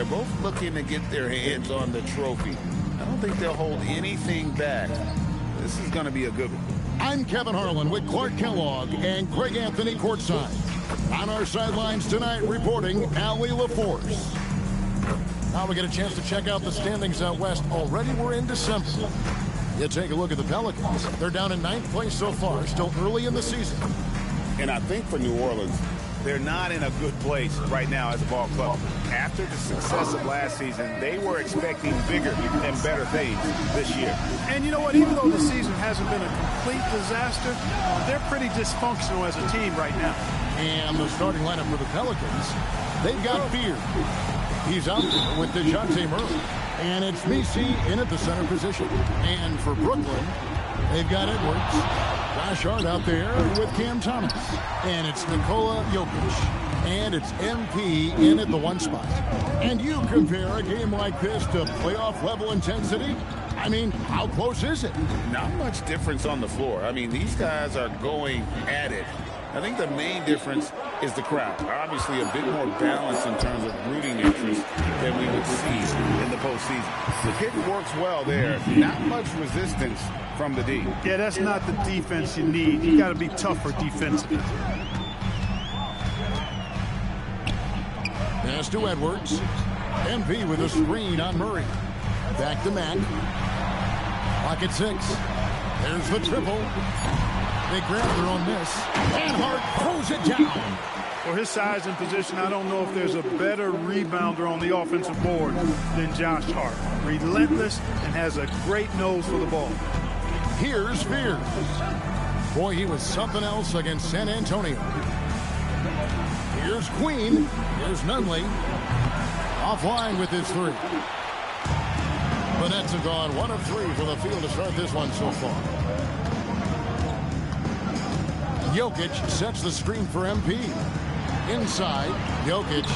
they're both looking to get their hands on the trophy. I don't think they'll hold anything back. This is going to be a good one. I'm Kevin Harlan with Clark Kellogg and Greg Anthony courtside. On our sidelines tonight, reporting Allie LaForce. Now we get a chance to check out the standings out west. Already we're in December. You take a look at the Pelicans. They're down in 9th place so far, still early in the season. And I think for New Orleans, they're not in a good place right now as a ball club. After the success of last season, they were expecting bigger and better things this year. And you know what? Even though the season hasn't been a complete disaster, they're pretty dysfunctional as a team right now. And the starting lineup for the Pelicans, they've got Beard. He's out there with DeJounte Murray. And it's Misi in at the center position. And for Brooklyn, they've got Edwards. Josh Hart out there with Cam Thomas. And it's Nikola Jokic. And it's MP in at the 1 spot. And you compare a game like this to playoff level intensity? I mean, how close is it? Not much difference on the floor. I mean, these guys are going at it. I think the main difference is the crowd. Obviously, a bit more balance in terms of rooting interest than we would see in the postseason. The pick works well there. Not much resistance from the D. Yeah, that's not the defense you need. You got to be tougher defensively. Pass to Edwards. MP with a screen on Murray. Back to Mack. Pocket 6. There's the triple. They grab their own miss. And Hart throws it down. For his size and position, I don't know if there's a better rebounder on the offensive board than Josh Hart. Relentless and has a great nose for the ball. Here's Spears. Boy, he was something else against San Antonio. Here's Queen. Here's Nunley. Offline with his 3. The Nets have gone 1 of 3 from the field to start this one so far. Jokic sets the screen for MP. Inside, Jokic.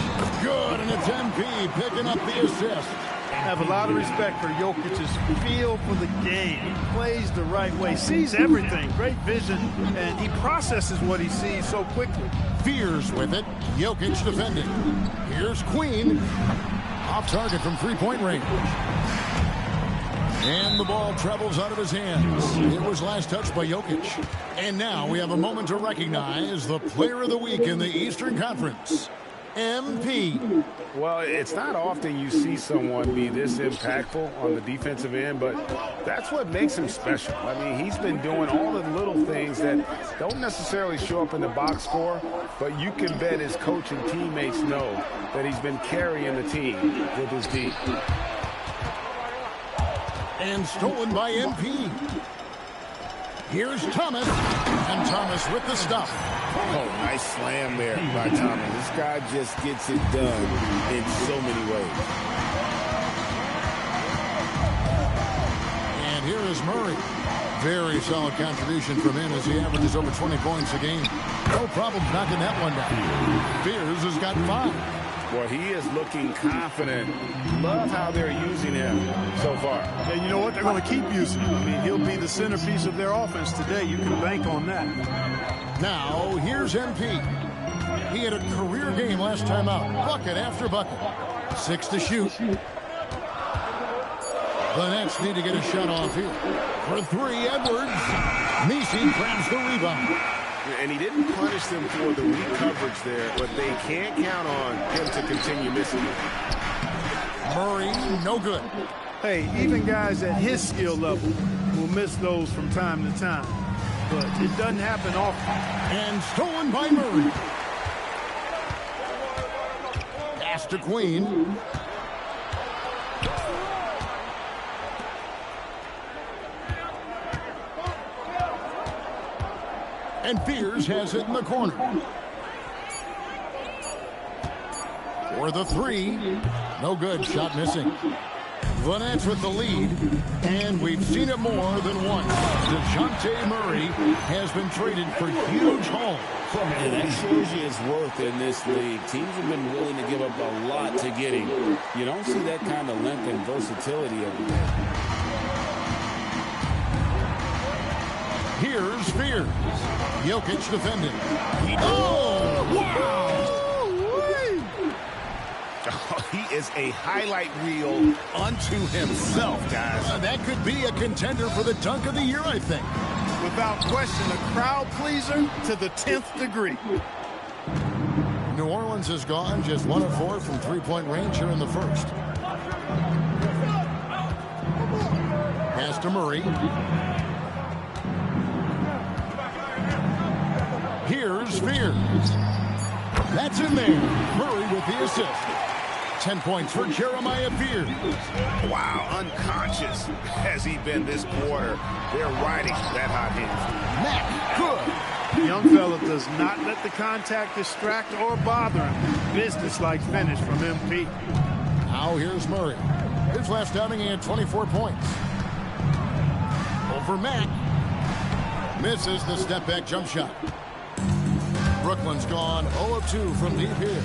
Good, and it's MP picking up the assist. I have a lot of respect for Jokic's feel for the game. He plays the right way, sees everything, great vision, and he processes what he sees so quickly. Fears with it. Jokic defending. Here's Queen. Off target from 3-point range. And the ball travels out of his hands. It was last touched by Jokic. And now we have a moment to recognize the player of the week in the Eastern Conference, MP. Well, it's not often you see someone be this impactful on the defensive end, but that's what makes him special. I mean, he's been doing all the little things that don't necessarily show up in the box score, but you can bet his coach and teammates know that he's been carrying the team with his D. And stolen by MP. Here's Thomas. And Thomas with the stop. Oh, nice slam there by Thomas. This guy just gets it done in so many ways. And here is Murray. Very solid contribution from him as he averages over 20 points a game. No problem knocking that one down. Fears has got 5. Well, he is looking confident. Love how they're using him so far. And you know what? They're going to keep using him. I mean, he'll be the centerpiece of their offense today. You can bank on that. Now, here's MP. He had a career game last time out. Bucket after bucket. 6 to shoot. The Nets need to get a shot off here. For 3, Edwards. Misi grabs the rebound. And he didn't punish them for the weak coverage there, but they can't count on him to continue missing it. Murray, no good. Hey, even guys at his skill level will miss those from time to time. But it doesn't happen often. And stolen by Murray. Pass to Queen. And Fears has it in the corner. For the 3. No good. Shot missing. The Nets with the lead. And we've seen it more than once. DeJounte Murray has been traded for huge haul. And that shows you his worth in this league. Teams have been willing to give up a lot to get him. You don't see that kind of length and versatility every day. Here's Fears. Jokic defending. Oh, wow! He is a highlight reel unto himself, guys. That could be a contender for the dunk of the year, I think. Without question, a crowd pleaser to the 10th degree. New Orleans has gone just 1 of 4 from three-point range here in the first. Pass to Murray. Here's Fears. That's in there. Murray with the assist. 10 points for Jeremiah Fears. Wow, unconscious has he been this quarter. They're riding that hot hand. Mack, good. The young fella does not let the contact distract or bother him. Business-like finish from MP. Now here's Murray. His last outing, he had 24 points. Over Mack. Misses the step-back jump shot. Brooklyn's gone 0 of 2 from deep here.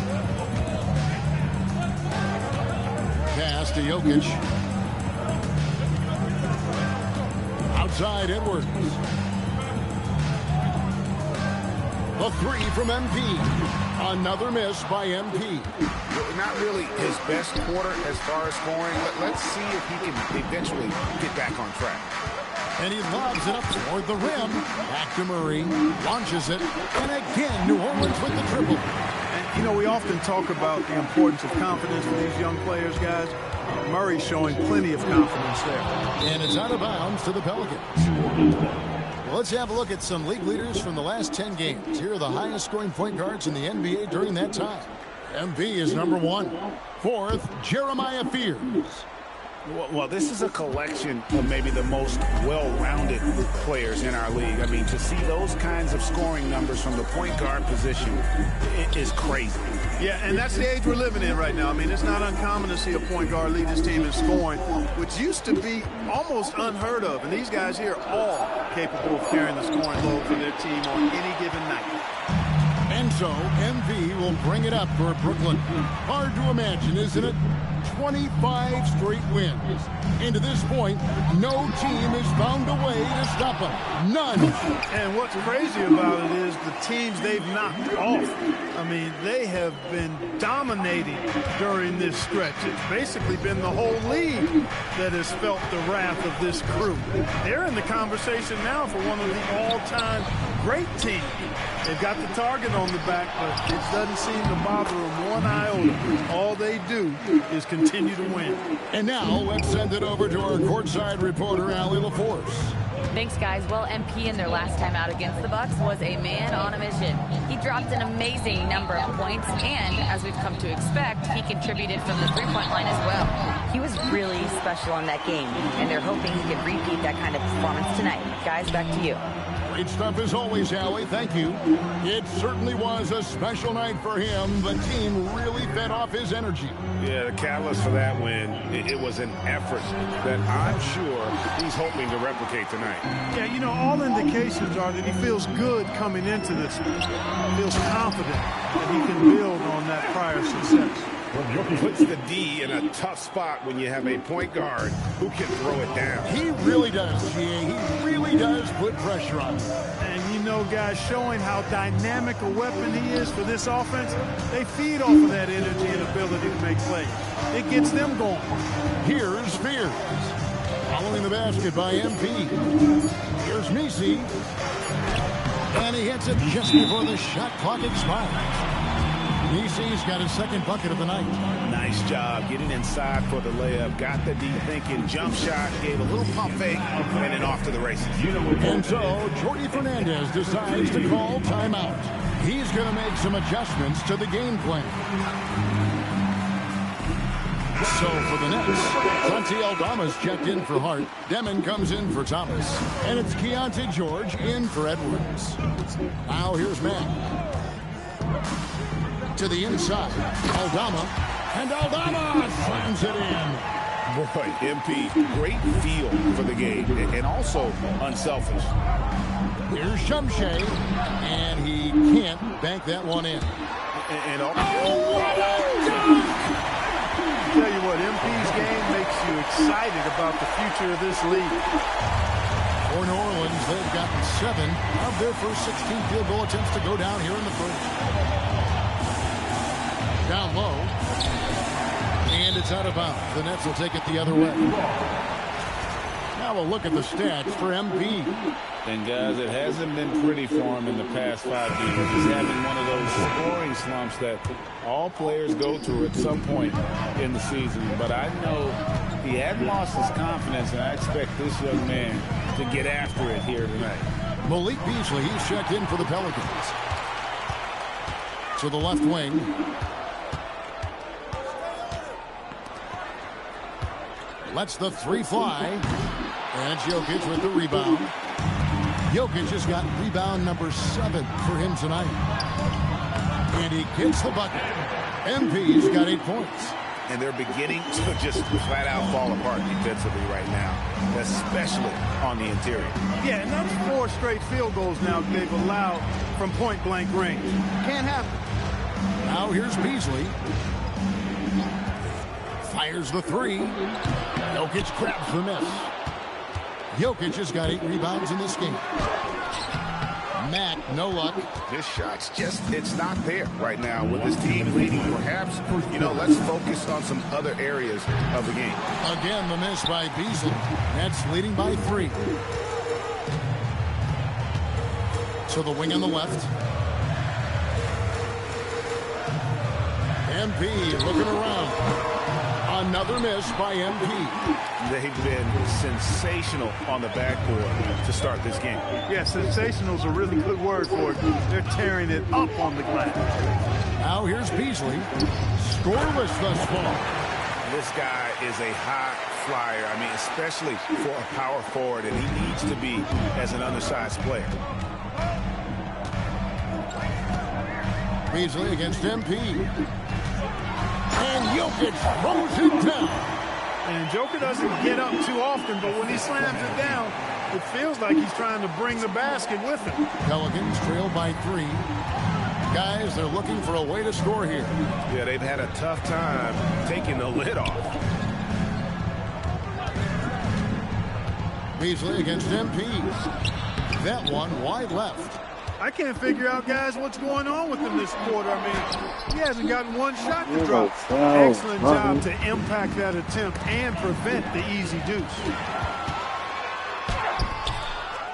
Pass to Jokic. Outside Edwards. A 3 from MP. Another miss by MP. Not really his best quarter as far as scoring. Let's see if he can eventually get back on track. And he lobs it up toward the rim. Back to Murray. Launches it. And again, New Orleans with the triple. And, you know, we often talk about the importance of confidence for these young players, guys. Murray showing plenty of confidence there. And it's out of bounds to the Pelicans. Well, let's have a look at some league leaders from the last 10 games. Here are the highest scoring point guards in the NBA during that time. MP is number 1. 4th, Jeremiah Fears. Well, this is a collection of maybe the most well-rounded players in our league. I mean, to see those kinds of scoring numbers from the point guard position, it is crazy. Yeah, and that's the age we're living in right now. I mean, it's not uncommon to see a point guard lead his team in scoring, which used to be almost unheard of. And these guys here are all capable of carrying the scoring load for their team on any given night. And so, MV will bring it up for Brooklyn. Hard to imagine, isn't it? 25 straight wins. And to this point, no team has found a way to stop them. None. And what's crazy about it is the teams they've knocked off. I mean, they have been dominating during this stretch. It's basically been the whole league that has felt the wrath of this crew. They're in the conversation now for one of the all-time great teams. They've got the target on the back, but it doesn't seem to bother them one iota. All they do is continue to win. And now let's send it over to our courtside reporter, Allie LaForce. Thanks, guys. Well, MP in their last time out against the Bucks was a man on a mission. He dropped an amazing number of points, and as we've come to expect, he contributed from the three-point line as well. He was really special in that game, and they're hoping he can repeat that kind of performance tonight. Guys, back to you. Great stuff as always, Allie. Thank you. It certainly was a special night for him. The team really fed off his energy. Yeah, the catalyst for that win, it was an effort that I'm sure he's hoping to replicate tonight. Yeah, you know, all indications are that he feels good coming into this. Feels confident that he can build on that prior success. Puts the D in a tough spot when you have a point guard who can throw it down. He really does, GA. He really does put pressure on him. And you know, guys, showing how dynamic a weapon he is for this offense, they feed off of that energy and ability to make plays. It gets them going. Here's Fears. Following the basket by MP. Here's Misi. And he hits it just before the shot clock expires. Misi's got his second bucket of the night. Nice job getting inside for the layup. Got the D thinking, jump shot, gave a little pump fake, and then off to the races. And so, Jordi Fernandez decides to call timeout. He's going to make some adjustments to the game plan. So for the Nets, Santi Aldama's checked in for Hart. Demon comes in for Thomas. And it's Keontae George in for Edwards. Now here's Matt. To the inside, Aldama, and Aldama slams it in. Boy, MP, great feel for the game, and also unselfish. Here's Shumshay, and he can't bank that one in. Oh, what a dunk! Tell you what, MP's game makes you excited about the future of this league. For New Orleans, they've gotten 7 of their first 16 field goal attempts to go down here in the first. Down low. And it's out of bounds. The Nets will take it the other way. Now we'll look at the stats for MP. And, guys, it hasn't been pretty for him in the past 5 games. He's having one of those scoring slumps that all players go through at some point in the season. But I know he hadn't lost his confidence, and I expect this young man to get after it here tonight. Malik Beasley, he's checked in for the Pelicans. To the left wing. Lets the three fly. And it's Jokic with the rebound. Jokic has got rebound number 7 for him tonight. And he gets the bucket. MP's got 8 points. And they're beginning to just flat out fall apart defensively right now, especially on the interior. Yeah, and that's 4 straight field goals now they've allowed from point-blank range. Can't happen. Now here's Beasley. Fires the 3. Jokic grabs the miss. Jokic has got 8 rebounds in this game. Matt, no luck. His shot's just, it's not there right now with his team leading. Perhaps, let's focus on some other areas of the game. Again, the miss by Beasley. Nets leading by 3. So the wing on the left. MP looking around. Another miss by MP. They've been sensational on the backboard to start this game. Yeah, sensational is a really good word for it. They're tearing it up on the glass. Now here's Beasley. Scoreless thus far. This guy is a high flyer. I mean, especially for a power forward, and he needs to be as an undersized player. Beasley against MP. And Jokic throws it down. And Joker doesn't get up too often, but when he slams it down, it feels like he's trying to bring the basket with him. Pelicans trail by 3. Guys, they're looking for a way to score here. Yeah, they've had a tough time taking the lid off. Beasley against MP. That one wide left. I can't figure out, guys, what's going on with him this quarter. I mean, he hasn't gotten one shot to drop. Excellent job to impact that attempt and prevent the easy deuce.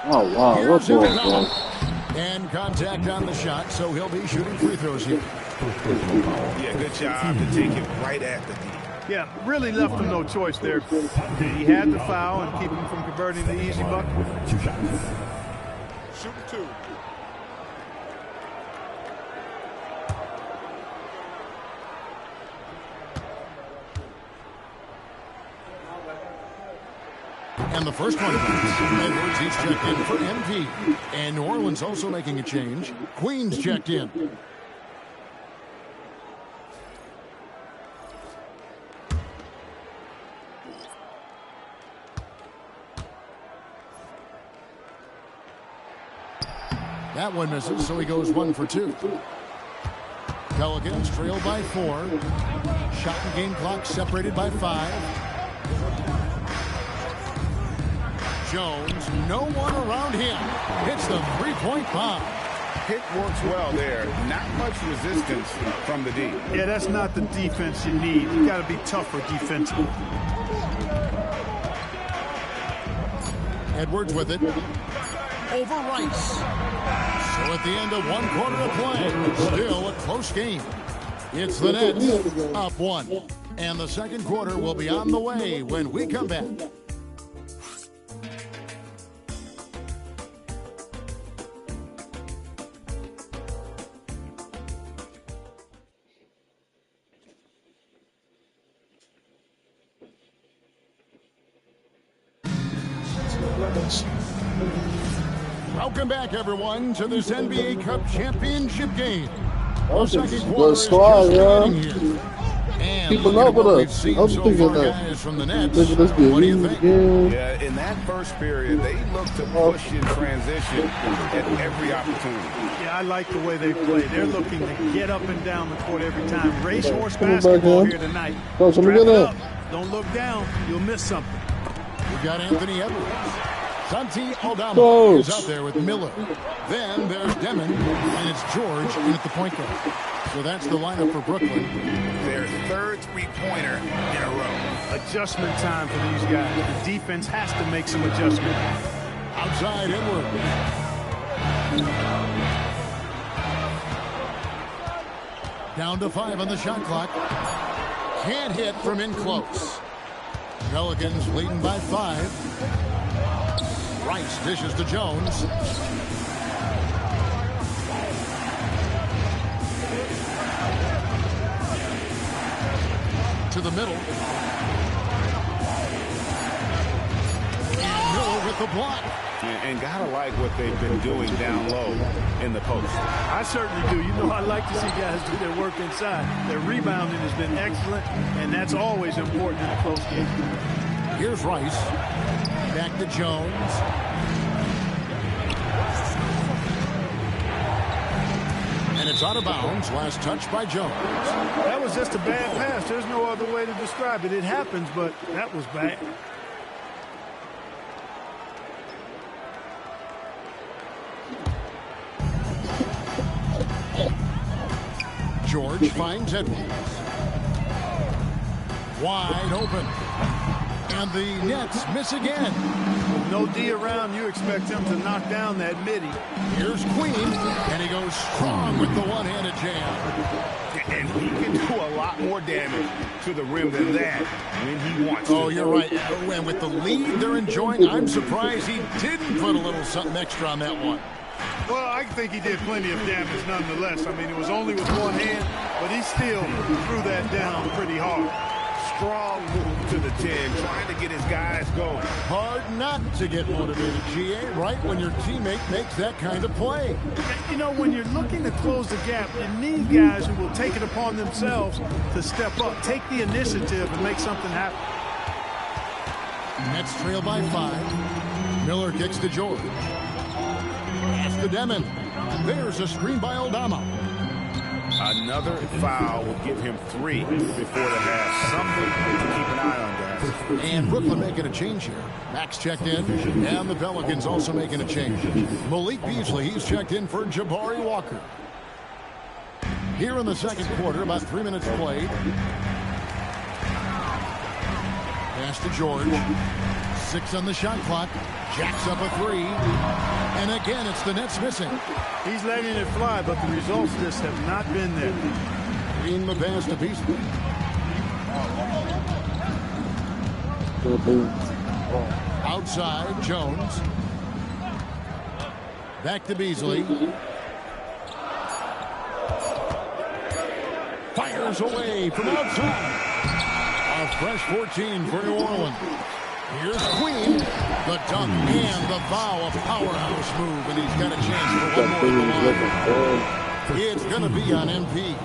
Oh, wow. What's going on? And contact on the shot, so he'll be shooting free throws here. Yeah, good job to take it right at the D. Yeah, really left him no choice there. He had the foul and keep him from converting the easy bucket. Shoot 2. And the first one comes. Edwards, he's checked in for MP. And New Orleans also making a change. Queens checked in. That one misses, so he goes 1 for 2. Pelicans trail by 4. Shot and game clock separated by 5. Jones, no one around him. Hits the three-point bomb. Pick works well there. Not much resistance from the D. Yeah, that's not the defense you need. You got to be tougher defensively. Edwards with it. Over Rice. So at the end of 1 quarter of play, still a close game. It's the Nets up 1. And the second quarter will be on the way when we come back. Welcome back, everyone, to this NBA Cup championship game. Our second quarter is just beginning here. And Keeping up with we've us. seen I'm so thinking far, that. guys, from the Nets. What do you think? Yeah, in that first period, they looked to push in transition at every opportunity. Yeah, I like the way they play. They're looking to get up and down the court every time. Racehorse basketball here tonight. Coach, let me Wrap get it up. up. Don't look down. You'll miss something. We've got Anthony Edwards. Santi Aldama Coach. is out there with Miller. Then there's Demon, and it's George in at the point guard. So that's the lineup for Brooklyn. Their third three-pointer in a row. Adjustment time for these guys. The defense has to make some adjustment. Outside inward. Down to 5 on the shot clock. Can't hit from in close. Pelicans leading by 5. Rice dishes to Jones. To the middle. And Miller with the block. And gotta like what they've been doing down low in the post. I certainly do. You know, I like to see guys do their work inside. Their rebounding has been excellent, and that's always important in a close game. Here's Rice. Back to Jones. And it's out of bounds. Last touch by Jones. That was just a bad pass. There's no other way to describe it. It happens, but that was bad. George finds Edwards. Wide open. And the Nets miss again. With no D around, you expect him to knock down that midi. Here's Queen, and he goes strong with the one-handed jam. And he can do a lot more damage to the rim than that when he wants to. Oh, you're right. And with the lead they're enjoying, I'm surprised he didn't put a little something extra on that one. Well, I think he did plenty of damage nonetheless. I mean, it was only with one hand, but he still threw that down pretty hard. Strong move to the 10, trying to get his guys going. Hard not to get motivated, GA, right when your teammate makes that kind of play. You know, when you're looking to close the gap, you need guys who will take it upon themselves to step up, take the initiative, and make something happen. Nets trail by 5. Miller kicks to George. Pass to Demon. There's a screen by Aldama. Another foul will give him 3 before the half. Something to keep an eye on, guys. And Brooklyn making a change here. Max checked in, and the Pelicans also making a change. Malik Beasley, he's checked in for Jabari Walker. Here in the second quarter, about 3 minutes played. Pass to George. 6 on the shot clock. Jacks up a 3. And again, it's the Nets missing. He's letting it fly, but the results just have not been there. Green the pass to Beasley. Outside, Jones. Back to Beasley. Fires away from outside. A fresh 14 for New Orleans. Here's Queen. The dunk and the vow, a powerhouse move, and he's got a chance for one more at the line. It's going to be on MP.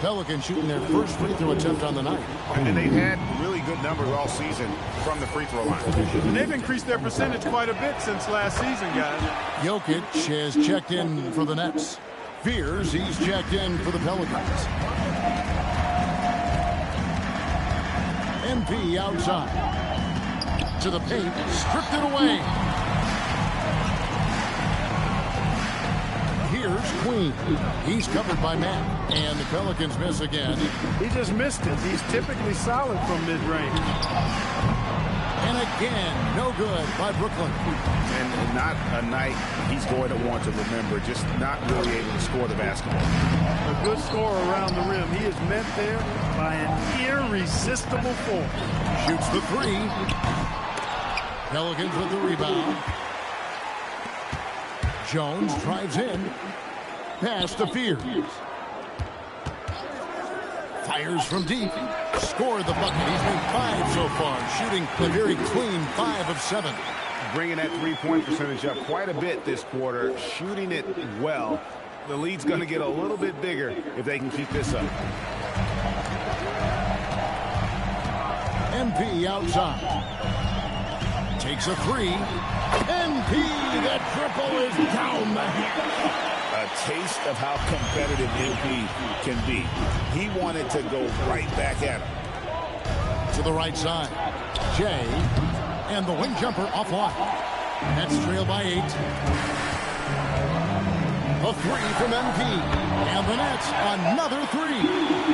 Pelicans shooting their first free throw attempt on the night. And they've had really good numbers all season from the free throw line. And they've increased their percentage quite a bit since last season, guys. Jokic has checked in for the Nets. Fears he's checked in for the Pelicans. MP outside. To the paint, stripped it away. Here's Queen. He's covered by Matt, and the Pelicans miss again. He just missed it. He's typically solid from mid-range. And again, no good by Brooklyn. And not a night he's going to want to remember, just not really able to score the basketball. A good scorer around the rim. He is met there by an irresistible force. Shoots the 3. Pelicans with the rebound. Jones drives in. Pass to Fears. Fires from deep. Scored the bucket. He's made 5 so far. Shooting a very clean 5 of 7. Bringing that three-point percentage up quite a bit this quarter. Shooting it well. The lead's going to get a little bit bigger if they can keep this up. MP outside. Takes a 3. MP, that triple is down the hatch. A taste of how competitive MP can be. He wanted to go right back at him. To the right side. Jay. And the wing jumper offline. Nets trail by 8. A three from MP. And the Nets, another three.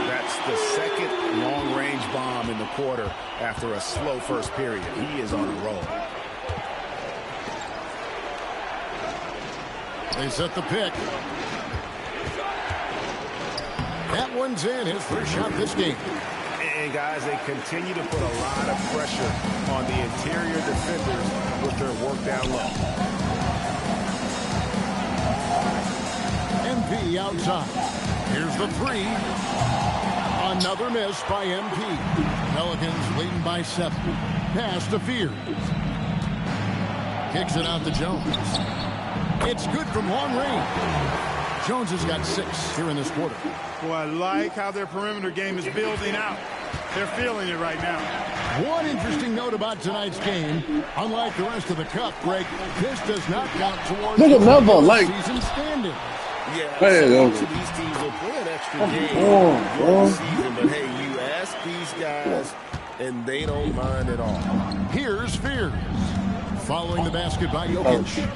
That's the second long-range bomb in the quarter after a slow first period. He is on a roll. They set the pick. That one's in. His first shot this game. And guys, they continue to put a lot of pressure on the interior defenders with their work down low. MP outside. Here's the three. Another miss by MP. Pelicans leading by 7. Pass to Fears. Kicks it out to Jones. It's good from long range. Jones has got 6 here in this quarter. Boy, I like how their perimeter game is building out. They're feeling it right now. One interesting note about tonight's game, unlike the rest of the cup, Greg, this does not count towards the season standings. Yeah, hey, so these teams will play an extra game during the season, but hey, you ask these guys, and they don't mind at all. Here's Fears. Following the basket by Jokic.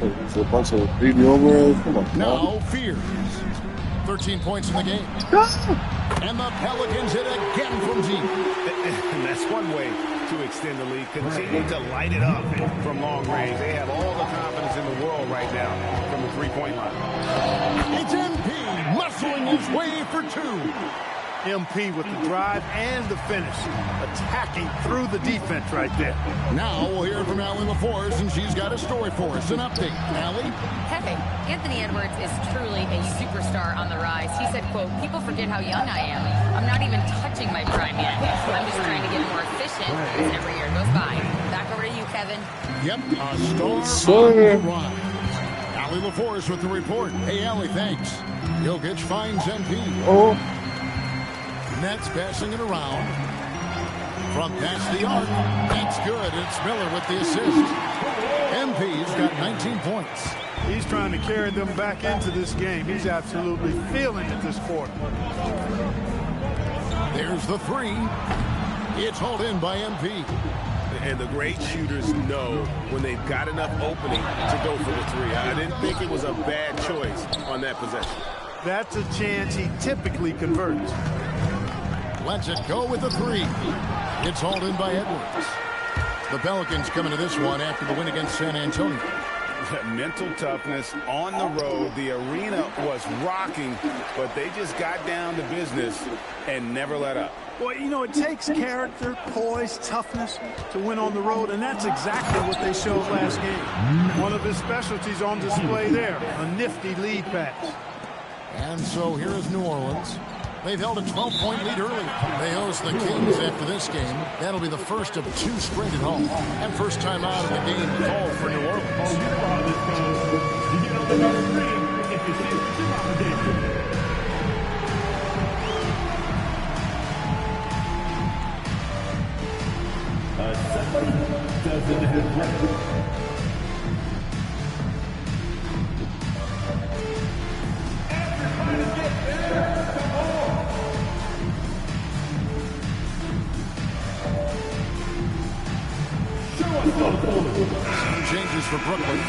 It's a bunch of baby over. Come on. Now Fears. 13 points in the game. And the Pelicans hit again from deep. And that's one way to extend the lead. Continue to light it up from long range. They have all the confidence in the world right now from the three-point line. It's MP muscling his way for 2. MP with the drive and the finish. Attacking through the defense right there. Now we'll hear from Allie LaForce, and she's got a story for us. An update. Allie? Hey, Anthony Edwards is truly a superstar on the rise. He said, quote, people forget how young I am. I'm not even touching my prime yet. I'm just trying to get more efficient as every year goes by. Back over to you, Kevin. Yep, a star on the rise. Allie LaForce with the report. Hey, Allie, thanks. Jokic finds MP. Nets passing it around. From past the arc. That's good. It's Miller with the assist. MP's got 19 points. He's trying to carry them back into this game. He's absolutely feeling it this quarter. There's the three. It's hauled in by MP. And the great shooters know when they've got enough opening to go for the three. I didn't think it was a bad choice on that possession. That's a chance he typically converts. Lets it go with the three. It's hauled in by Edwards. The Pelicans coming to this one after the win against San Antonio. Mental toughness on the road. The arena was rocking, but they just got down to business and never let up. Well, you know, it takes character, poise, toughness to win on the road, and that's exactly what they showed last game. One of his specialties on display there, a nifty lead pass. And so here is New Orleans. They've held a 12-point lead early. They host the Kings after this game. That'll be the first of 2 straight at home. And first time out of the game called for New Orleans. Doesn't have record. Some changes for Brooklyn.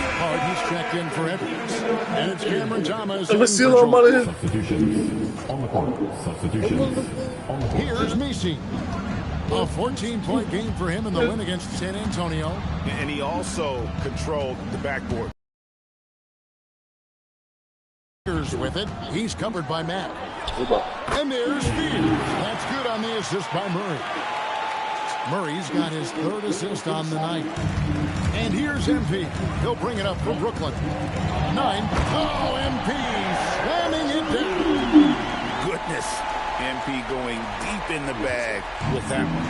He's checked in for Edwards. And it's Cameron Thomas. Substitutions on the court. Substitutions on the court. Here's Messi. A 14-point game for him in the win against San Antonio. And he also controlled the backboard. With it. He's covered by Matt. And there's Fears. That's good on the assist by Murray. Murray's got his 3rd assist on the night. And here's MP. He'll bring it up for Brooklyn. 9. Oh, MP slamming it down. Goodness. MP going deep in the bag with that one.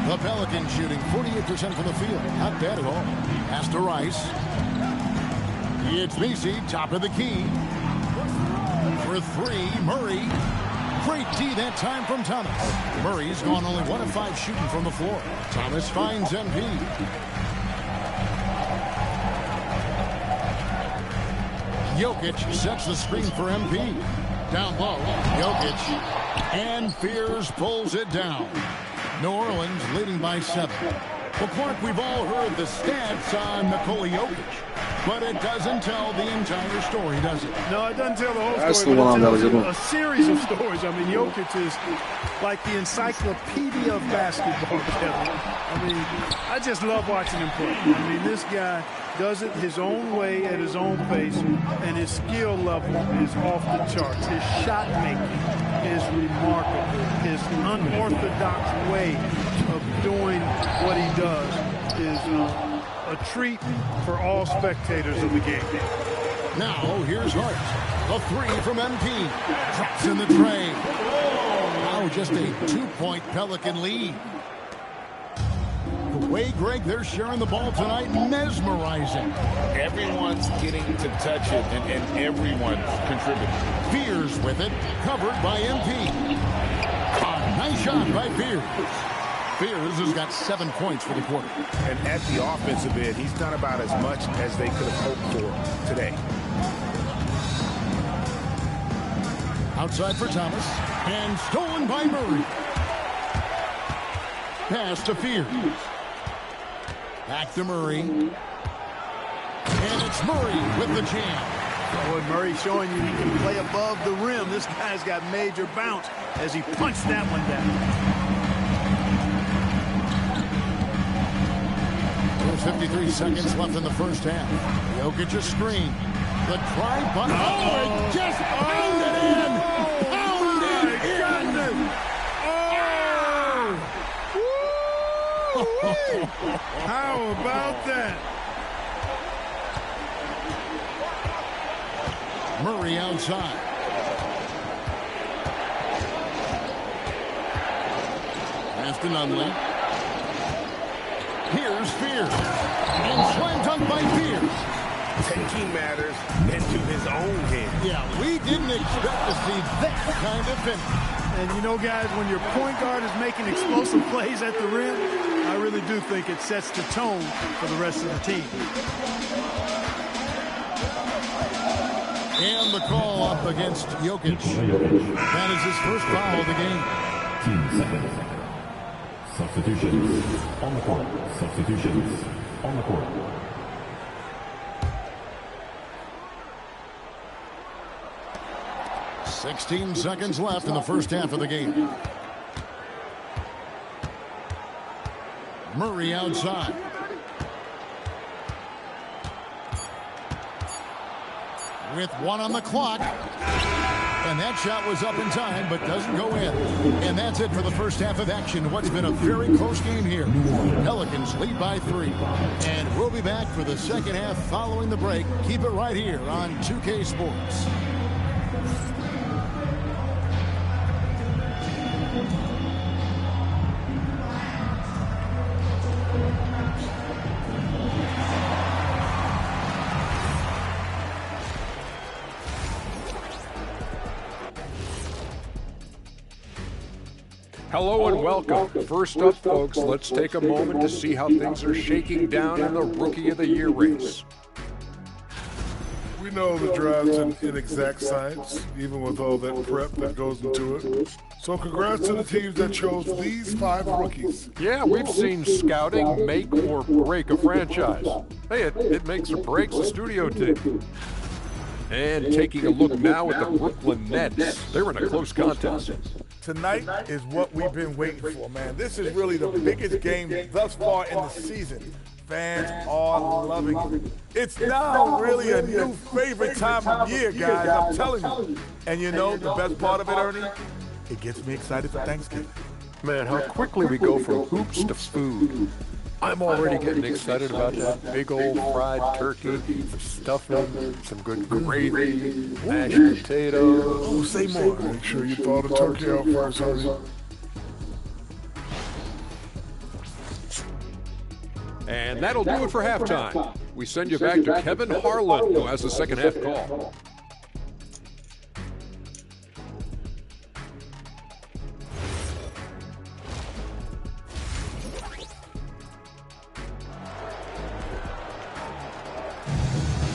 The Pelicans shooting 48% from the field. Not bad at all. Pass to Rice. It's Messi, top of the key. For 3, Murray. Great D that time from Thomas. Murray's gone only 1 of 5 shooting from the floor. Thomas finds MP. Jokic sets the screen for MP. Down low, Jokic. And Fears pulls it down. New Orleans leading by 7. Well, Clark, we've all heard the stats on Nikola Jokic. but it doesn't tell the entire story, does it? No, it doesn't tell the whole That's story, the but one it that tells was you good one. a series of stories. I mean, Jokic is like the encyclopedia of basketball, Kevin. I mean, I just love watching him play. I mean, this guy does it his own way at his own pace, and his skill level is off the charts. His shot making is remarkable. His unorthodox way of doing what he does is a treat for all spectators of the game. Now, here's Hart. The three from MP. Drops in the tray. Now just a 2-point Pelican lead. The way, Greg, they're sharing the ball tonight, mesmerizing. Everyone's getting to touch it, and everyone's contributing. Fears with it, covered by MP. Nice shot by Fears. Fears has got 7 points for the quarter. And at the offensive end, he's done about as much as they could have hoped for today. Outside for Thomas, and stolen by Murray. Pass to Fears. Back to Murray. And it's Murray with the jam. Boy, Murray showing you he can play above the rim. This guy's got major bounce as he punched that one down. There's 53 seconds left in the first half. Jokic a screen. The drive button. Oh, it just pounded in. Pounded in. How about that? Murray outside. Pass to Nunley. Here's Fears. And slam dunk by Fears. Taking matters into his own hands. Yeah, we didn't expect to see that kind of finish. And you know, guys, when your point guard is making explosive plays at the rim, I really do think it sets the tone for the rest of the team. And the call up against Jokic. That is his first foul of the game. Team second. Substitutions on the court. Substitutions on the court. $16 seconds left in the first half of the game. Murray outside. With 1 on the clock. And that shot was up in time, but doesn't go in. And that's it for the first half of action. What's been a very close game here. Pelicans lead by 3. And we'll be back for the second half following the break. Keep it right here on 2K Sports. Hello and welcome. First up, folks, let's take a moment to see how things are shaking down in the Rookie of the Year race. We know the draft's an inexact science, even with all that prep that goes into it. So congrats to the teams that chose these 5 rookies. Yeah, we've seen scouting make or break a franchise. Hey, it makes or breaks a studio team. And taking a look now at the Brooklyn Nets. They're in a close contest. Tonight is what we've been waiting for, man. This is really the biggest game thus far in the season. Fans are loving it. It's now really a new favorite time of year, guys, I'm telling you. And you know the best part of it, Ernie? It gets me excited for Thanksgiving. Man, how quickly we go from hoops to food. I'm already getting excited about that big old fried turkey, some stuffing, some good gravy, mashed potatoes. Oh, say more. Make sure you thaw the turkey out first, Ernie. And that'll do it for halftime. We send you back to Kevin Harlan, who has the second half call.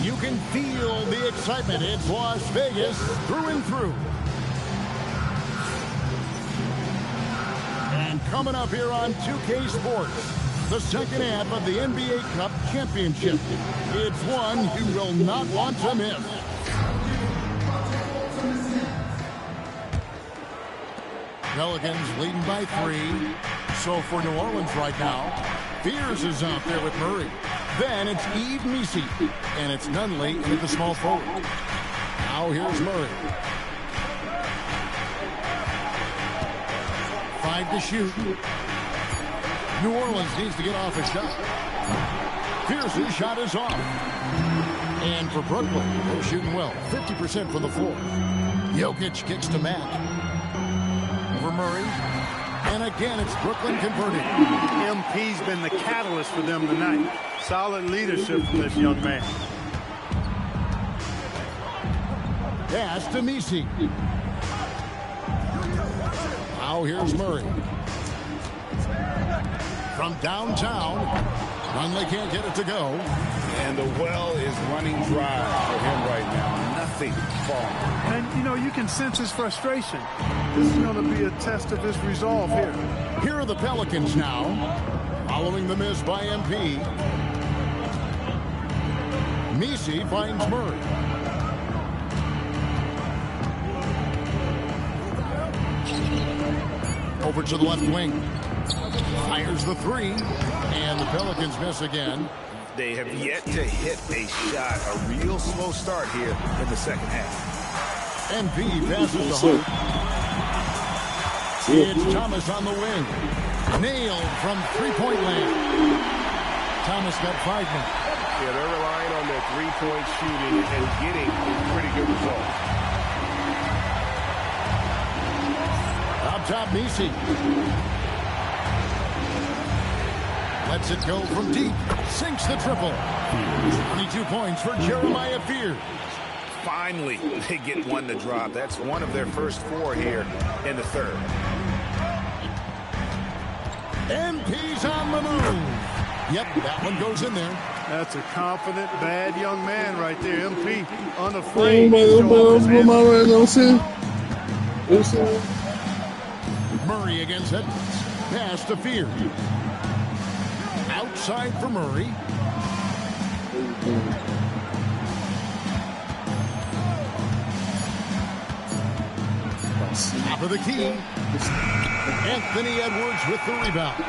You can feel the excitement. It's Las Vegas through and through. And coming up here on 2K Sports, the second half of the NBA Cup Championship. It's one you will not want to miss. Pelicans leading by 3. So for New Orleans right now, Fears is out there with Murray. Then it's Yves Missi, and it's Nunley into the small forward. Now here's Murray. 5 to shoot. New Orleans needs to get off a shot. Pierce's shot is off. And for Brooklyn, they're shooting well. 50% from the floor. Jokic kicks to Mack. Over Murray. And again, it's Brooklyn converting. MP's been the catalyst for them tonight. Solid leadership from this young man. Pass to Missi. Now here's Murray. From downtown, Nunley can't get it to go. And the well is running dry for him right now. Nothing falling. And, you know, you can sense his frustration. This is going to be a test of his resolve here. Here are the Pelicans now, following the miss by MP. Missi finds Murray. Over to the left wing. Fires the 3. And the Pelicans miss again. They have yet to hit a shot. A real slow start here in the second half. MP passes to Hart. It's Thomas on the wing. Nailed from three-point land. Thomas got 5 minutes. Yeah, they're relying on their three-point shooting and getting pretty good results. Up top, Missi. Lets it go from deep. Sinks the triple. 22 points for Jeremiah Fears. Finally, they get one to drop. That's one of their first 4 here in the third. MP's on the move. Yep, that one goes in there. That's a confident, bad young man right there. MP, unafraid to show his Murray against Edwards. Pass to Fears. Outside for Murray. Top of the key. Anthony Edwards with the rebound.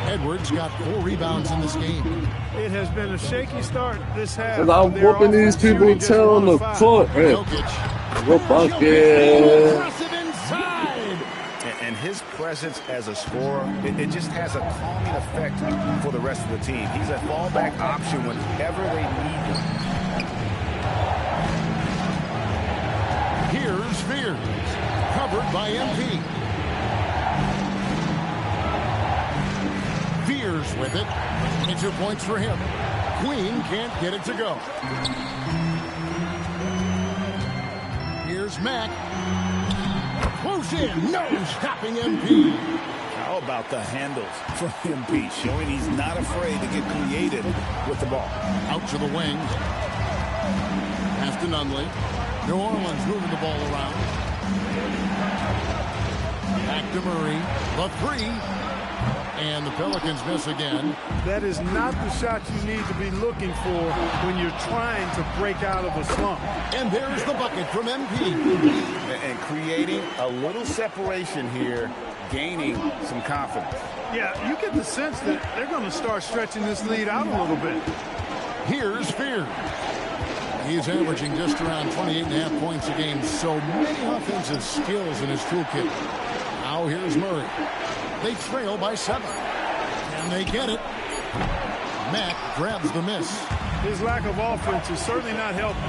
Edwards got 4 rebounds in this game. It has been a shaky start this half. And I'm whooping these people tail on the court. Jokic. Bucket. And his presence as a scorer, it just has a calming effect for the rest of the team. He's a fallback option whenever they need him. Here's Fears. Covered by MP. Fears with it. 22 points for him. Queen can't get it to go. Here's Mack. Close in. No stopping MP. How about the handles from MP, showing he's not afraid to get creative with the ball. Out to the wing. Pass to Nunley. New Orleans moving the ball around. Back to Murray. The 3. And the Pelicans miss again. That is not the shot you need to be looking for when you're trying to break out of a slump. And there's the bucket from MP. And creating a little separation here, gaining some confidence. Yeah, you get the sense that they're going to start stretching this lead out a little bit. Here's Fears. He's averaging just around 28.5 points a game. So many offensive skills in his toolkit. Now here's Murray. They trail by 7. And they get it. Mack grabs the miss. His lack of offense is certainly not helping.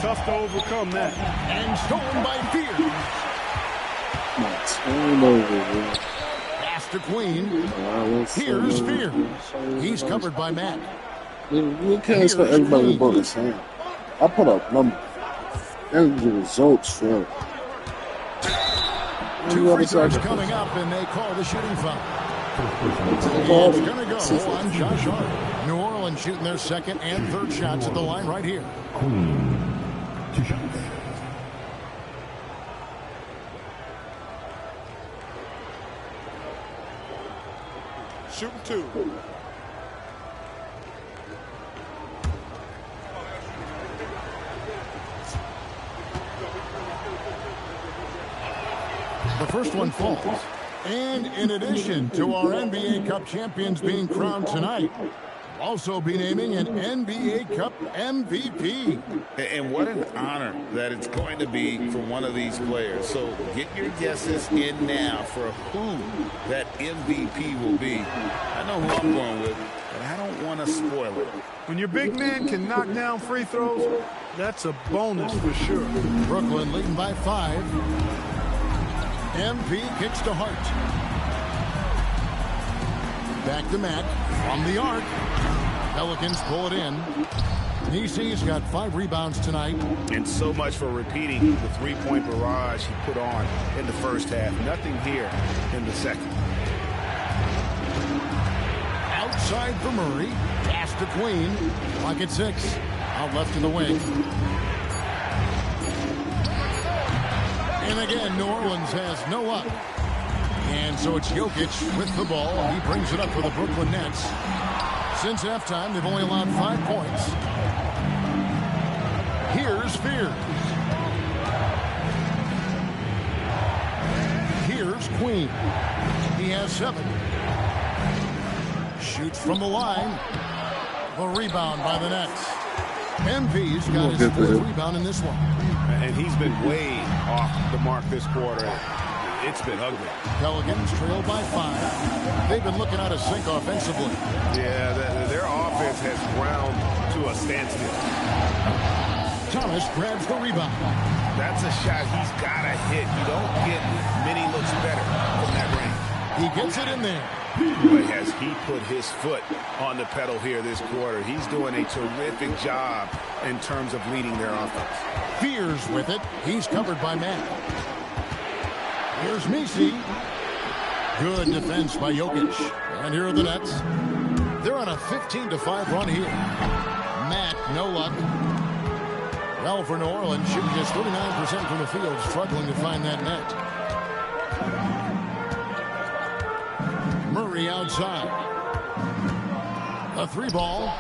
Tough to overcome that. And stolen by Fears. Pass to Queen. Here's Fears. He's covered by Mack. You can't expect everybody to vote the same. I put up numbers. And the results for 2 free throws coming up, and they call the shooting foul. It's going to go on Josh Hart. New Orleans shooting their second and third shots at the line right here. Queen. 2 shots. shooting 2. The first one falls. And in addition to our NBA Cup champions being crowned tonight, we'll also be naming an NBA Cup MVP. And what an honor that it's going to be for one of these players. So get your guesses in now for who that MVP will be. I know who I'm going with, but I don't want to spoil it. When your big man can knock down free throws, that's a bonus for sure. Brooklyn leading by 5. MP kicks to Hart. Back to Matt from the arc. Pelicans pull it in. Nisi's got 5 rebounds tonight. And so much for repeating the three-point barrage he put on in the first half. Nothing here in the second. Outside for Murray. Pass to Queen. Clock at 6. Out left in the wing. And again, New Orleans has no up. And so it's Jokic with the ball. He brings it up for the Brooklyn Nets. Since halftime, they've only allowed 5 points. Here's Fears. Here's Queen. He has 7. Shoots from the line. The rebound by the Nets. MP's got his 4th rebound in this one. And he's been way off the mark this quarter. It's been ugly. Pelicans trailed by 5. They've been looking out of sync offensively. Yeah, their offense has ground to a standstill. Thomas grabs the rebound. That's a shot he's got to hit. You don't get many looks better from that range. He gets it in there. Boy, has he put his foot on the pedal here this quarter. He's doing a terrific job in terms of leading their offense. Fears with it. He's covered by Matt. Here's Misi. Good defense by Jokic. And here are the Nets. They're on a 15-5 run here. Matt, no luck. Well, for New Orleans, shooting just 39% from the field, struggling to find that net. Murray outside. A 3-ball.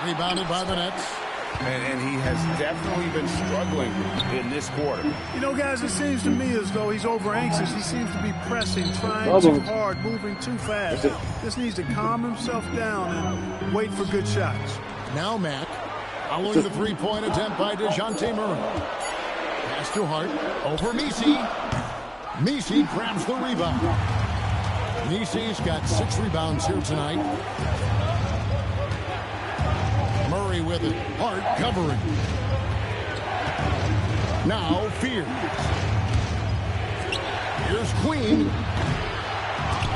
Rebounded by the Nets. And he has definitely been struggling in this quarter. You know, guys, it seems to me as though he's over anxious. He seems to be pressing, trying too hard, moving too fast. Just needs to calm himself down and wait for good shots. Now Matt, following the 3-point attempt by DeJounte Murray. Pass to Hart, over Misi. Misi grabs the rebound. Misi's got 6 rebounds here tonight. Murray with it. Hart covering. Now Fears. Here's Queen.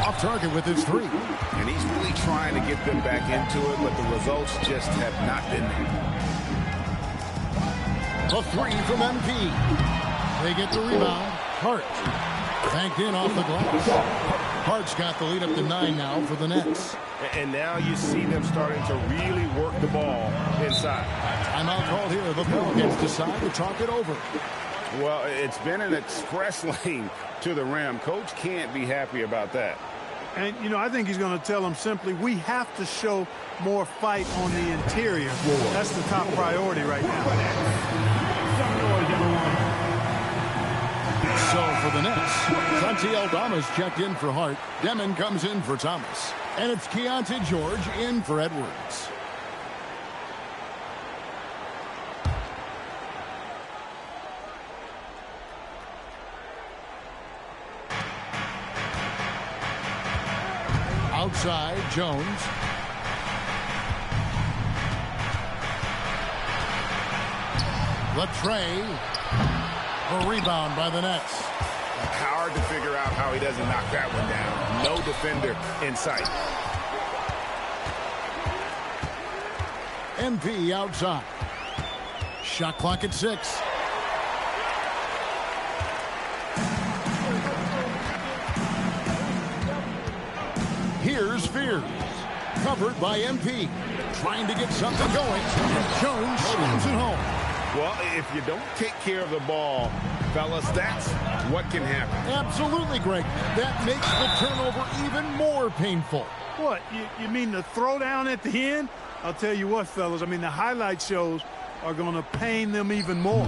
Off target with his 3. And he's really trying to get them back into it, but the results just have not been there. A 3 from MP. They get the rebound. Hart. Banked in off the glass. Hart's got the lead up to 9 now for the Nets. And now you see them starting to really work the ball inside. Timeout called here. The Pelicans decide to talk it over. Well, it's been an express lane to the rim. Coach can't be happy about that. And, you know, I think he's going to tell them simply, we have to show more fight on the interior. That's the top priority right now. So for the Nets, Santi Aldama's checked in for Hart. Demon comes in for Thomas. And it's Keontae George in for Edwards. Outside, Jones. Latrey. A rebound by the Nets. Hard to figure out how he doesn't knock that one down. No defender in sight. MP outside. Shot clock at 6. Here's Fears. Covered by MP. Trying to get something going. Jones slams it home. Well, if you don't take care of the ball, fellas, that's what can happen. Absolutely, Greg. That makes the turnover even more painful. What, you mean the throwdown at the end? I'll tell you what, fellas, I mean, the highlight shows are going to pain them even more.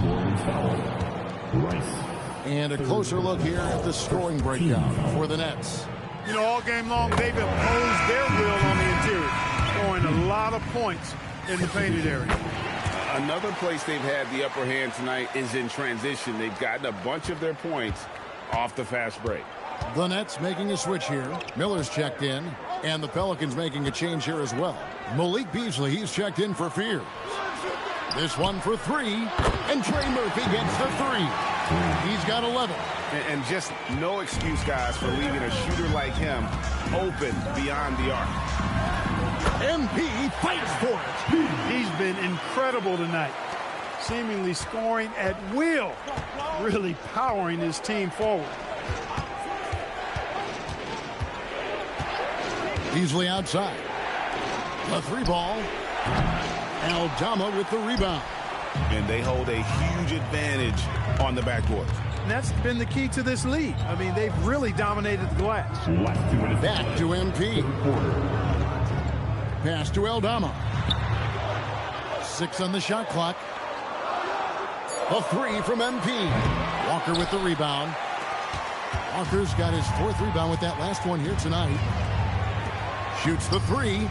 And a closer look here at the scoring breakdown for the Nets. You know, all game long, they've imposed their will on the interior, scoring a lot of points in the painted area. Another place they've had the upper hand tonight is in transition. They've gotten a bunch of their points off the fast break. The Nets making a switch here. Miller's checked in, and the Pelicans making a change here as well. Malik Beasley, he's checked in for Fears. This one for three, and Trey Murphy gets the three. He's got 11. And just no excuse, guys, for leaving a shooter like him open beyond the arc. MP fights for it. He's been incredible tonight, seemingly scoring at will, really powering his team forward. Beasley outside. The three ball. Aldama with the rebound. And they hold a huge advantage on the backboard. And that's been the key to this lead. I mean, they've really dominated the glass. Back to MP. Pass to Aldama. 6 on the shot clock. A three from MP. Walker with the rebound. Walker's got his 4th rebound with that last one here tonight. Shoots the three.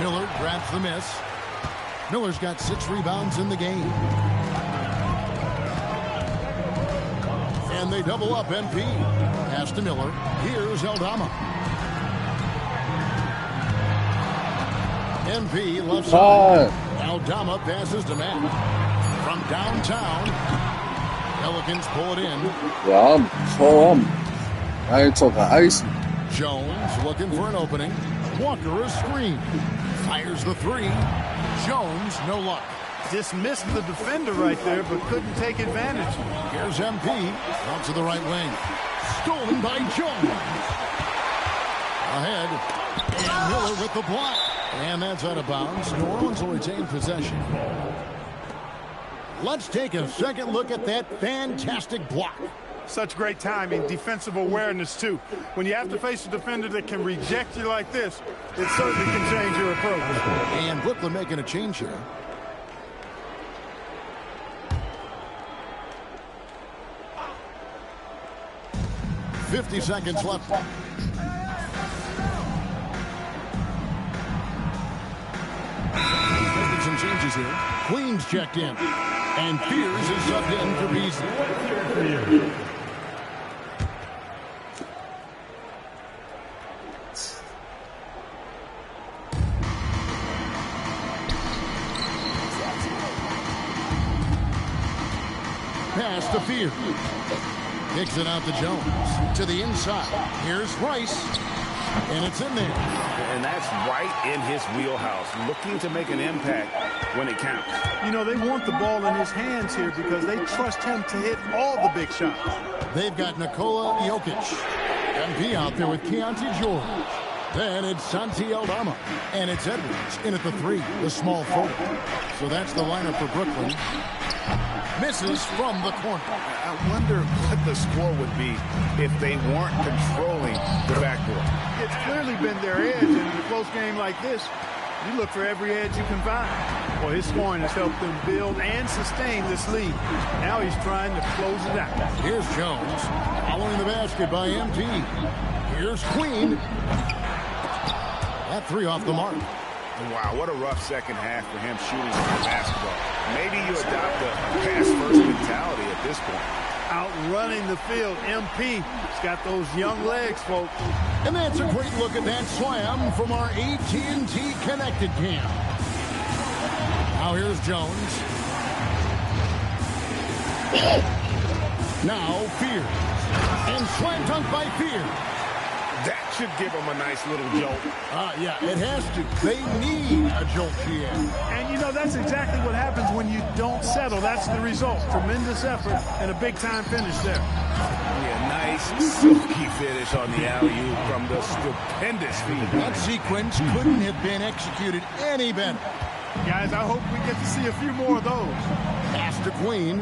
Miller grabs the miss. Miller's got 6 rebounds in the game. And they double up MP. Pass to Miller. Here's Aldama. MP left side. Aldama passes to Matt. From downtown. Pelicans pull it in. Yeah, I ain't talking ice. Jones looking for an opening. Walker a screen. Fires the three. Jones, no luck. Just missed the defender right there, but couldn't take advantage. Here's MP. Out to the right wing. Stolen by Jones. Ahead. And Miller with the block. And that's out of bounds. New Orleans will retain possession. Let's take a second look at that fantastic block. Such great timing, defensive awareness, too. When you have to face a defender that can reject you like this, it certainly can change your approach. And Brooklyn making a change here. .50 seconds left. Making some changes here. Queens checked in. And Fears is subbed in for Beasley. Pass to Fears. Kicks it out to Jones. To the inside. Here's Rice. And it's in there. And that's right in his wheelhouse, looking to make an impact when it counts. You know, they want the ball in his hands here because they trust him to hit all the big shots. They've got Nikola Jokic. MP out there with Keontae George. Then it's Santi Aldama. And it's Edwards in at the three, the small forward. So that's the lineup for Brooklyn. Misses from the corner. I wonder what the score would be if they weren't controlling the backboard. It's clearly been their edge, and in a close game like this, you look for every edge you can find. Well, his scoring has helped them build and sustain this lead. Now he's trying to close it out. Here's Jones, following the basket by MT. Here's Queen. That three off the mark. Wow, what a rough second half for him shooting the basketball. Maybe you adopt a pass-first mentality at this point. Outrunning the field, MP. He's got those young legs, folks. And that's a great look at that slam from our AT&T Connected Cam. Now here's Jones. Now Fears. And slam dunk by Fears. That should give them a nice little jolt. Yeah, it has to. They need a jolt, GM. And, you know, that's exactly what happens when you don't settle. That's the result. Tremendous effort and a big-time finish there. Yeah, nice, silky finish on the alley-oop from the stupendous feed. That sequence couldn't have been executed any better. Guys, I hope we get to see a few more of those. Pass to Queen.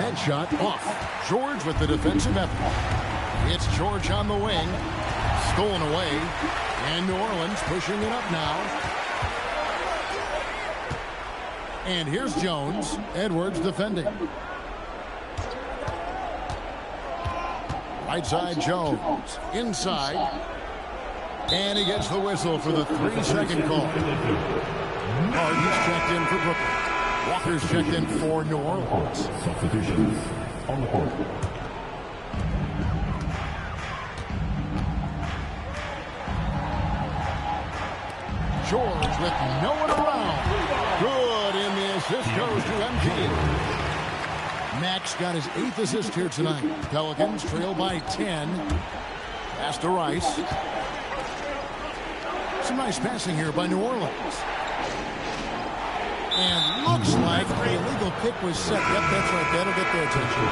that shot off. George with the defensive effort. It's George on the wing. Stolen away. And New Orleans pushing it up now. And here's Jones. Edwards defending. Right side Jones. Inside. And he gets the whistle for the 3-second call. Harden's checked in for Brooklyn. Walker's checked in for New Orleans. Substitutions on the court. George with no one around. Good, and the assist goes to MP. Max got his 8th assist here tonight. Pelicans trail by 10. Pass to Rice. Some nice passing here by New Orleans. And looks like the illegal pick was set. Yep, that's right. That'll get their attention.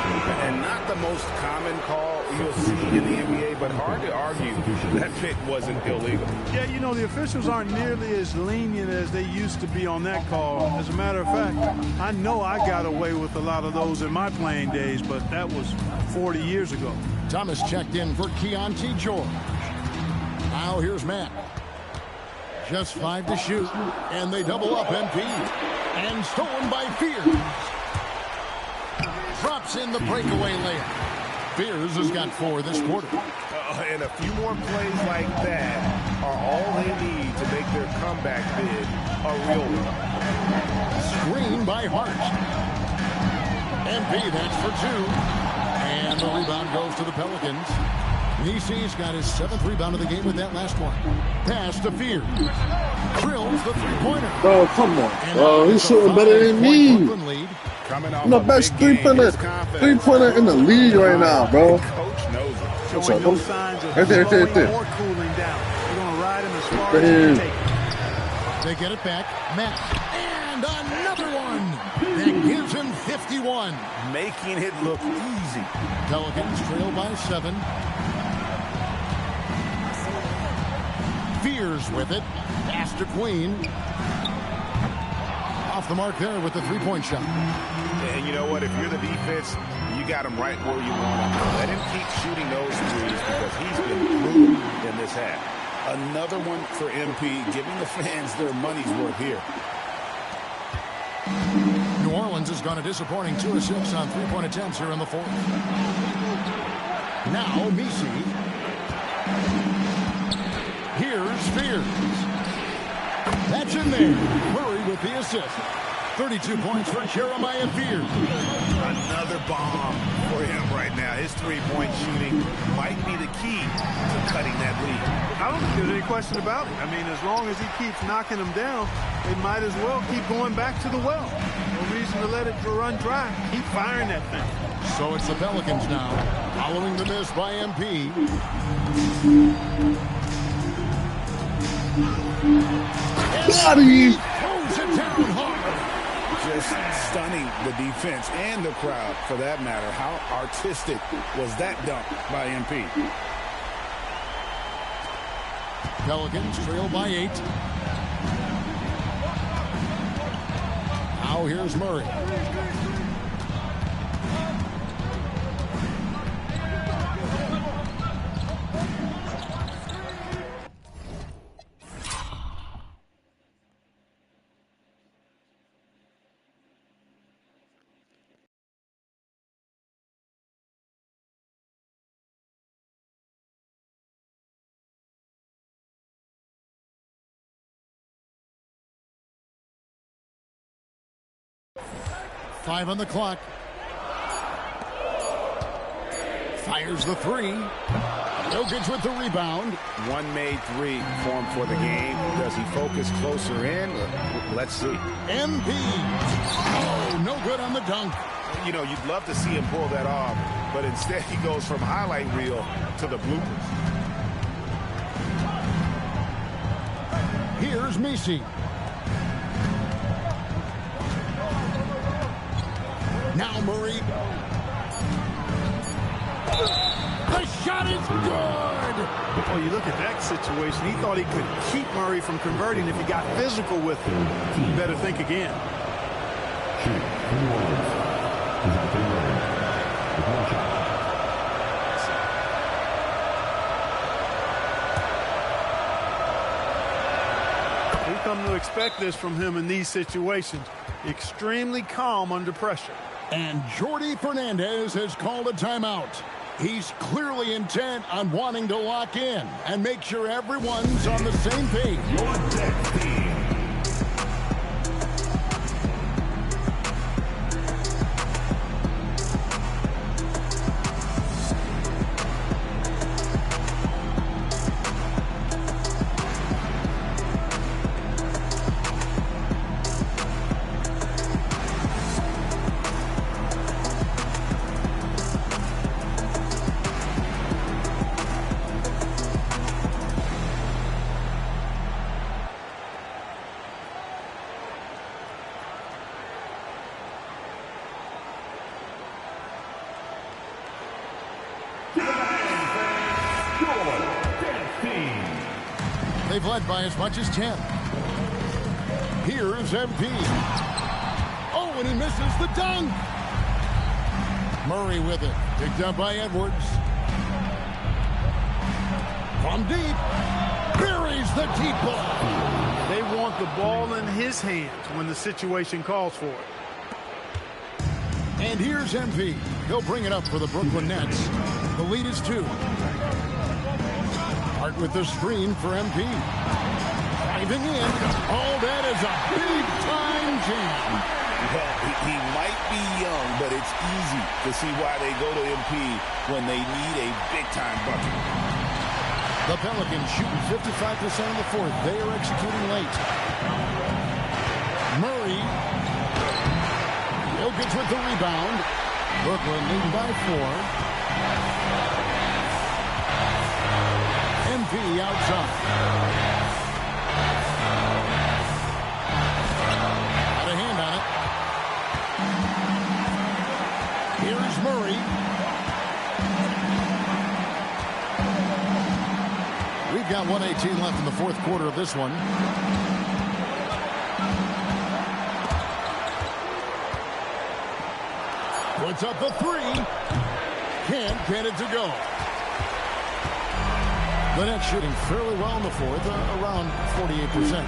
And not the most common call you'll see in the NBA, but hard to argue that pick wasn't illegal. Yeah, you know, the officials aren't nearly as lenient as they used to be on that call. As a matter of fact, I know I got away with a lot of those in my playing days, but that was 40 years ago. Thomas checked in for Keontae George. Now here's Matt. Just 5 to shoot, and they double up MP. And stolen by Fears. Drops in the breakaway layup. Fears has got 4 this quarter. And a few more plays like that are all they need to make their comeback bid a real one. Screen by Hart. MP, that's for 2. And the rebound goes to the Pelicans. Nisi's got his 7th rebound of the game with that last one. Pass to Fears. Drills the 3-pointer. Bro, come on. Bro, he's shooting better than me. I'm the best 3-pointer in the league right now, bro. What's up, bro? Right there, right there, right there. They get it back. Matt. And another one. That gives him 51. Making it look easy. Pelicans trail by 7. Fears with it. Pass to Queen. Off the mark there with the 3-point shot. And you know what? If you're the defense, you got him right where you want him. Let him keep shooting those threes because he's been brutal in this half. Another one for MP, giving the fans their money's worth here. New Orleans has gone a disappointing 2 of 6 on 3-point attempts here in the 4th. Now Nisi. Here's Fears. That's in there. Murray with the assist. 32 points for Jeremiah Fears. Another bomb for him right now. His 3-point shooting might be the key to cutting that lead. I don't think there's any question about it. I mean, as long as he keeps knocking them down, they might as well keep going back to the well. No reason to let it run dry. Keep firing that thing. So it's the Pelicans now, following the miss by MP. Bloody. Throws it down hard. Just stunning the defense and the crowd, for that matter. How artistic was that dunk by MP? Pelicans trail by 8. Now here's Murray. Five on the clock. Fires the 3. Jokic with the rebound. One made 3 formed for the game. Does he focus closer in? Let's see. MP. Oh, no good on the dunk. You know, you'd love to see him pull that off, but instead he goes from highlight reel to the bloopers. Here's Nisi. Now Murray. The shot is good. Oh, you look at that situation. He thought he could keep Murray from converting if he got physical with him. You better think again. Shoot. with 1 shot. We come to expect this from him in these situations. Extremely calm under pressure. And Jordi Fernandez has called a timeout. He's clearly intent on wanting to lock in and make sure everyone's on the same page. Your next team. They've led by as much as 10. Here's MP. Oh, and he misses the dunk. Murray with it. Picked up by Edwards. From deep. Buries the deep ball. They want the ball in his hands when the situation calls for it. And here's MP. He'll bring it up for the Brooklyn Nets. The lead is 2. Hart with the screen for MP. Driving in. Oh, that is a big-time jam. Well, he might be young, but it's easy to see why they go to MP when they need a big-time bucket. The Pelicans shooting 55% in the fourth. They are executing late. Murray. Jokic with the rebound. Brooklyn leading by 4. MP outside. Got a hand on it. Here's Murray. We've got 1:18 left in the fourth quarter of this one. Puts up the 3. Can't get it to go. The Nets shooting fairly well in the fourth, around 48%.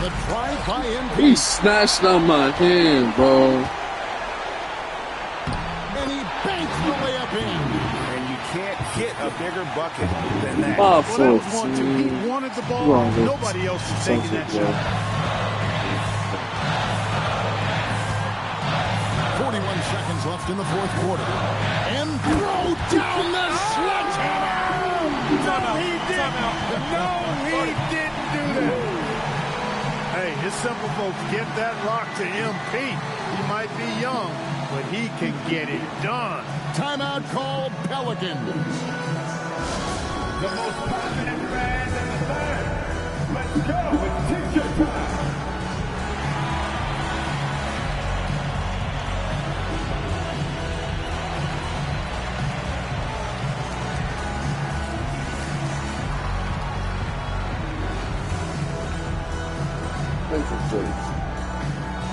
The drive by MP. He snatched out my hand, bro. And he banks the layup in. And you can't hit a bigger bucket than that. Well, that was 1-2. He wanted the ball. Nobody else is taking that shot. 41 seconds left in the fourth quarter. And throw down the sledgehammer. No, he didn't. No, he didn't do that. Hey, it's simple, folks. Get that rock to MP. He might be young, but he can get it done. Timeout called Pelicans. The most passionate fans in the land. Let's go with T-shirt time.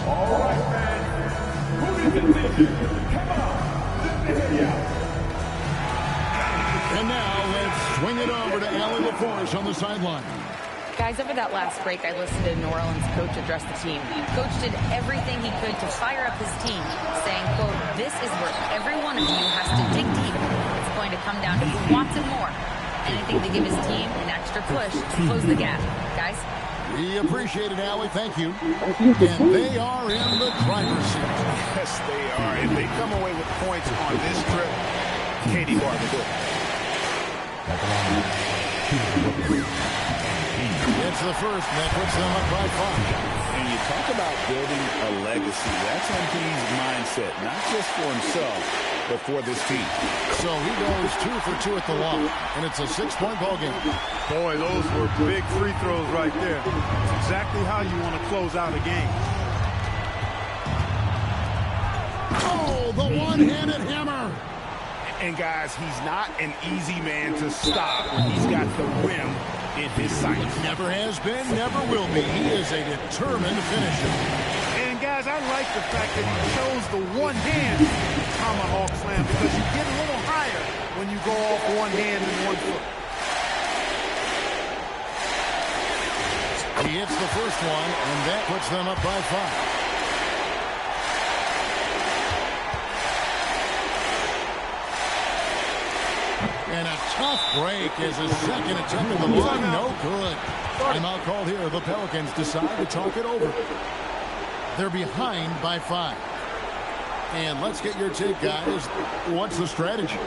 All right, fans. Who is the team? Come on. Let me hear ya. And now let's swing it over to Allie LaForce on the sideline. Guys, over that last break, I listened to New Orleans coach address the team. Coach did everything he could to fire up his team, saying, quote, "This is where every one of you has to dig deep. It's going to come down to who wants it more. Anything to give his team an extra push to close the gap." Guys? We appreciate it, Allie. Thank you. And they are in the driver's seat. Yes, they are. If they come away with points on this trip, Katie Barber. It's the first, and that puts them up by 5. And you talk about building a legacy. That's MP's mindset, not just for himself, but for this team. So he goes 2 for 2 at the line, and it's a 6-point ball game. Boy, those were big free throws right there. It's exactly how you want to close out a game. Oh, the one-handed hammer. And guys, he's not an easy man to stop when he's got the rim in his sights. Never has been, never will be. He is a determined finisher. And guys, I like the fact that he chose the one-hand tomahawk slam because you get a little higher when you go off one hand and one foot. He hits the first one, and that puts them up by 5. And a tough break as a second attempt at the line. No good. Timeout called here. The Pelicans decide to talk it over. They're behind by 5. And let's get your take, guys. What's the strategy?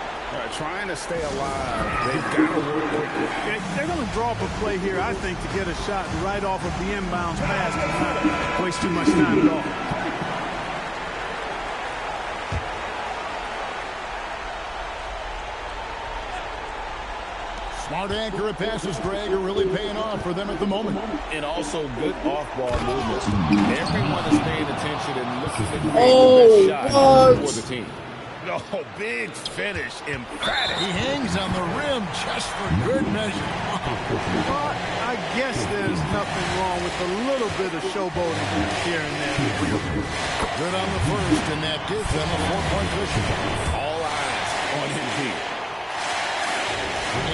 Trying to stay alive. They've got to work quickly. They're going to draw up a play here, I think, to get a shot right off of the inbounds pass and not waste too much time at all. Smart accurate passes, Greg, are really paying off for them at the moment. And also good off-ball movement. Everyone is paying attention and looking to create the best shot for the team. No, big finish, emphatic. He hangs on the rim just for good measure. Well, I guess there's nothing wrong with a little bit of showboating here and there. Good on the first, and that gives them a 4-point cushion. All eyes on him here.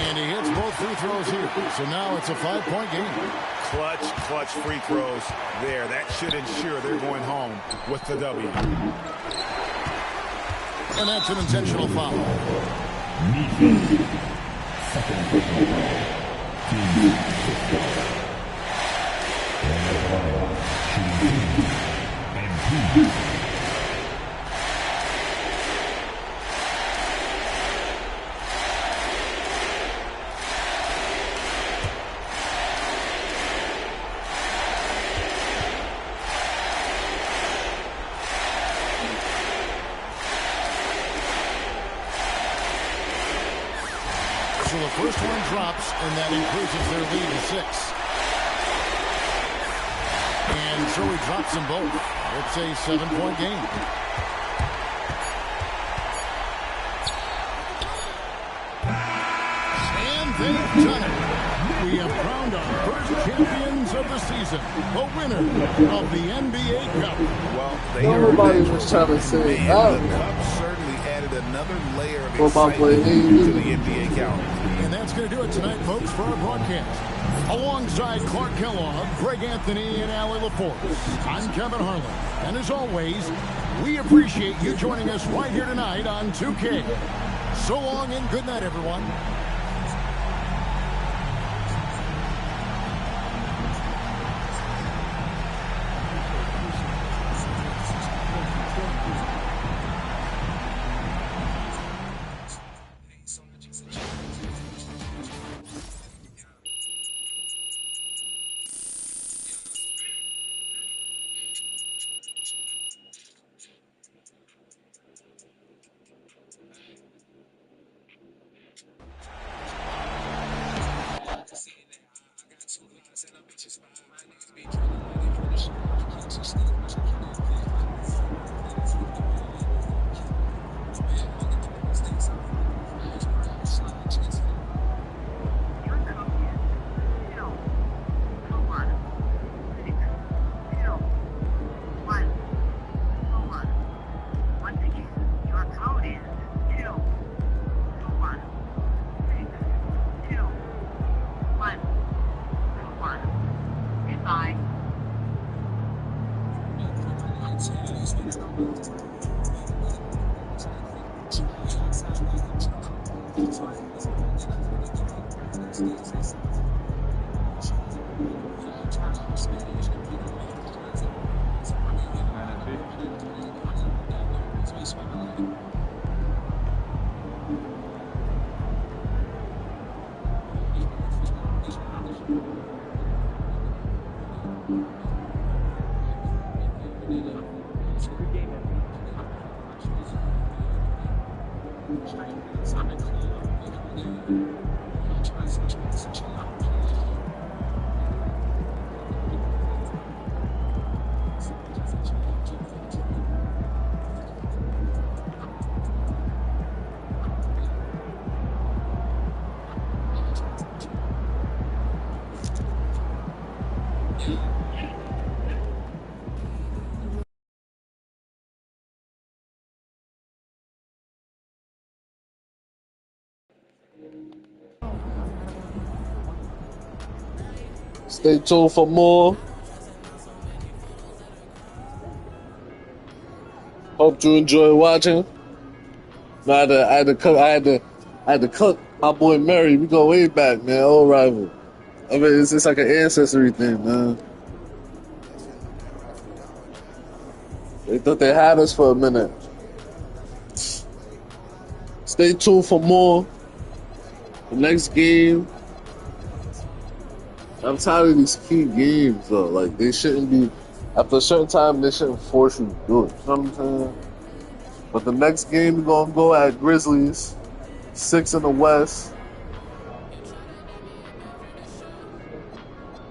And he hits both free throws here. So now it's a 5-point game. Clutch free throws there. That should ensure they're going home with the W. And that's an intentional foul. So the first one drops, and that increases their lead to 6. And so he drops them both. It's a 7-point game. And they've done it. We have crowned our first champions of the season, the winner of the NBA Cup. Well, nobody was trying to say that. The Cup certainly added another layer of excitement to the NBA calendar. And that's going to do it tonight, folks, for our broadcast. Alongside Clark Kellogg, Greg Anthony, and Allie LaForce, I'm Kevin Harlan. And as always, we appreciate you joining us right here tonight on 2K. So long and good night, everyone. Stay tuned for more. Hope you enjoy watching. I had to cook my boy Mary. We go way back, man. Old rival. I mean, it's like an ancestry thing, man. They thought they had us for a minute. Stay tuned for more. The next game. I'm tired of these key games, though. Like, they shouldn't be... After a certain time, they shouldn't force you to do it. You know what I'm saying? But the next game, we're going to go at Grizzlies. 6 in the West.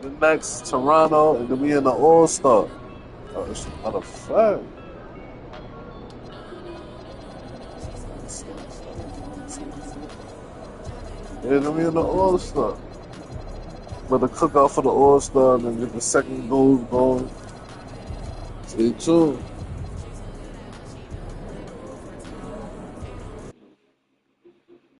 The next, Toronto. And then we in the All-Star. Oh, it's not a fact. Yeah, then we in the All-Star. But the cookout for the All-Star and then get the second goal going. Stay tuned.